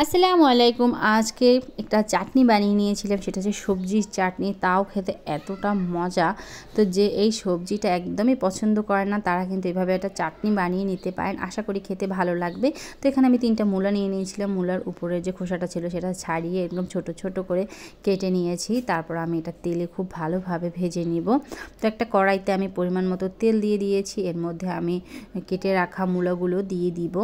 আসসালামু আলাইকুম। আজকে একটা চাটনি বানিয়ে নিয়েছিলাম, সেটা হচ্ছে সবজির চাটনি। তাও খেতে এতটা মজা, তো যে এই সবজিটা একদমই পছন্দ করে না তারা কিন্তু এভাবে একটা চাটনি বানিয়ে নিতে পারেন। আশা করি খেতে ভালো লাগবে। তো এখানে আমি 3টা মূলা নিয়ে নিয়েছিলাম। মূলার উপরে যে খোসাটা ছিল সেটা ছাড়িয়ে একদম ছোট ছোট করে কেটে নিয়েছি। তারপর আমি এটা তেলে খুব ভালোভাবে ভেজে নিব। তো একটা কড়াইতে আমি পরিমাণ মতো তেল দিয়ে দিয়েছি। এর মধ্যে আমি কেটে রাখা মূলাগুলো দিয়ে দিব।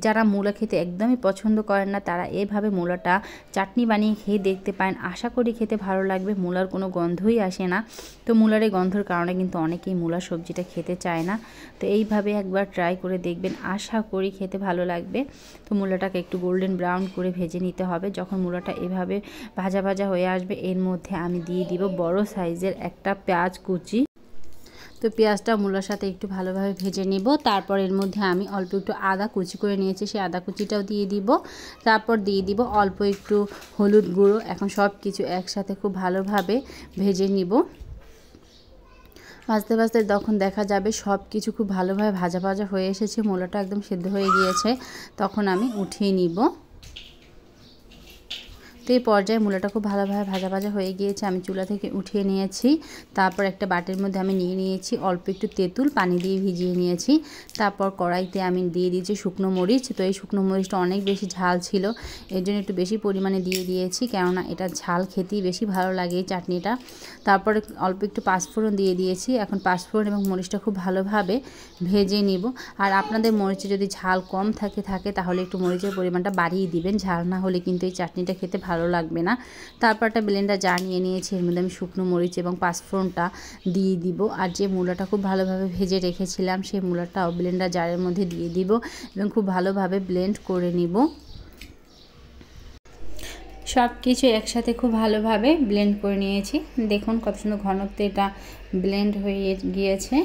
যারা মূলা খেতে একদমই পছন্দ করেন না তারা এভাবে মূলাটা চাটনি বানিয়ে খেয়ে দেখতে পারেন। আশা করি খেতে ভালো লাগবে। মূলার কোনো গন্ধই আসে না। তো মূলার এই গন্ধর কারণে কিন্তু অনেকেই মূলা সবজিটা খেতে চায় না। তো এইভাবে একবার ট্রাই করে দেখবেন, আশা করি খেতে ভালো লাগবে। তো মূলাটাকে একটু গোল্ডেন ব্রাউন করে ভেজে নিতে হবে। যখন মূলাটা এভাবে ভাজা ভাজা হয়ে আসবে এর মধ্যে আমি দিয়ে দিব বড় সাইজের একটা পেঁয়াজ কুচি। তো পেঁয়াজটা মূলার সাথে একটু ভালোভাবে ভেজে নিব। তারপর এর মধ্যে আমি অল্প একটু আদা কুচি করে নিয়েছি, সেই আদা কুচিটাও দিয়ে দিব। তারপর দিয়ে দিব অল্প একটু হলুদ গুঁড়ো। এখন সব কিছু একসাথে খুব ভালোভাবে ভেজে নিব। ভাজতে ভাজতে তখন দেখা যাবে সব কিছু খুব ভালোভাবে ভাজা ভাজা হয়ে এসেছে, মূলাটা একদম সেদ্ধ হয়ে গিয়েছে। তখন আমি উঠিয়ে নিব। তো এই পর্যায়ে মূলাটা খুব ভালোভাবে ভাজা ভাজা হয়ে গিয়েছে, আমি চুলা থেকে উঠিয়ে নিয়েছি। তারপর একটা বাটির মধ্যে আমি নিয়ে নিয়েছি অল্প একটু তেঁতুল, পানি দিয়ে ভিজিয়ে নিয়েছি। তারপর কড়াইতে আমি দিয়ে দিয়েছি শুকনো মরিচ। তো এই শুকনো মরিচটা অনেক বেশি ঝাল ছিল, এর জন্য একটু বেশি পরিমাণে দিয়ে দিয়েছি, কেননা এটা ঝাল খেতেই বেশি ভালো লাগে এই চাটনিটা। তারপরে অল্প একটু পাঁচফোড়ন দিয়ে দিয়েছি। এখন পাঁচফোড়ন এবং মরিচটা খুব ভালোভাবে ভেজে নিব। আর আপনাদের মরিচে যদি ঝাল কম থাকে তাহলে একটু মরিচের পরিমাণটা বাড়িয়ে দিবেন, ঝাল না হলে কিন্তু এই চাটনিটা খেতে ভালো লাগবে না। তারপর একটা ব্লেন্ডার জার নিয়ে নিয়েছি, এর মধ্যে আমি শুকনো মরিচ এবং পাঁচফোড়নটা দিয়ে দিব। আর যে মূলাটা খুব ভালোভাবে ভেজে রেখেছিলাম সেই মূলাটাও ব্লেন্ডার জারের মধ্যে দিয়ে দিব এবং খুব ভালোভাবে ব্লেন্ড করে নিব। সব কিছু একসাথে খুব ভালোভাবে ব্লেন্ড করে নিয়েছি। দেখুন কত সুন্দর ঘনত্বে এটা ব্লেন্ড হয়ে গিয়েছে।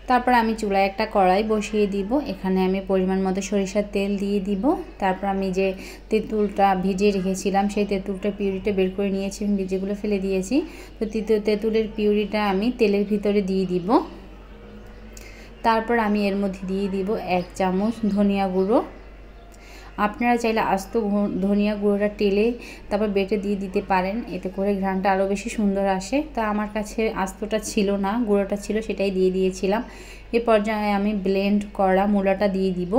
তারপর আমি চুলায় একটা কড়াই বসিয়ে দিব। এখানে আমি পরিমাণ মতো সরিষার তেল দিয়ে দিব। তারপর আমি যে তেঁতুলটা ভিজিয়ে রেখেছিলাম সেই তেঁতুলটা পিউরিটা বের করে নিয়েছি এবং বীজগুলো ফেলে দিয়েছি। তো তেঁতুলের পিউরিটা আমি তেলের ভিতরে দিয়ে দিব। তারপর আমি এর মধ্যে দিয়ে দিব 1 চামচ ধনিয়া গুঁড়ো। আপনারা চাইলে আস্ত ধনিয়া গুঁড়োটা টেলে তারপর বেটে দিয়ে দিতে পারেন, এতে করে ঘ্রাণটা আরও বেশি সুন্দর আসে। তা আমার কাছে আস্তটা ছিল না, গুঁড়োটা ছিল, সেটাই দিয়ে দিয়েছিলাম। এ পর্যায়ে আমি ব্লেন্ড করা মূলাটা দিয়ে দিব।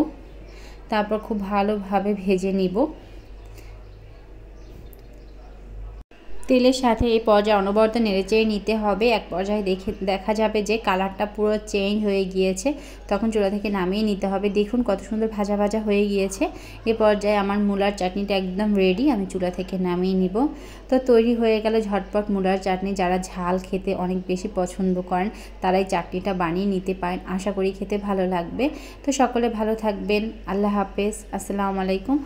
তারপর খুব ভালোভাবে ভেজে নিব। তেলের সাথে এই পর্যায়ে অনবরত নেড়েচেড়ে নিতে হবে। এক পর্যায়ে দেখা যাবে যে কালারটা পুরো চেঞ্জ হয়ে গিয়েছে, তখন চুলা থেকে নামিয়ে নিতে হবে। দেখুন কত সুন্দর ভাজা ভাজা হয়ে গিয়েছে। এ পর্যায়ে আমার মূলার চাটনিটা একদম রেডি, আমি চুলা থেকে নামিয়ে নিব। তো তৈরি হয়ে গেল ঝটপট মূলার চাটনি। যারা ঝাল খেতে অনেক বেশি পছন্দ করেন তারা এই চাটনিটা বানিয়ে নিতে পারেন, আশা করি খেতে ভালো লাগবে। তো সকলে ভালো থাকবেন। আল্লাহ হাফেজ। আসসালামু আলাইকুম।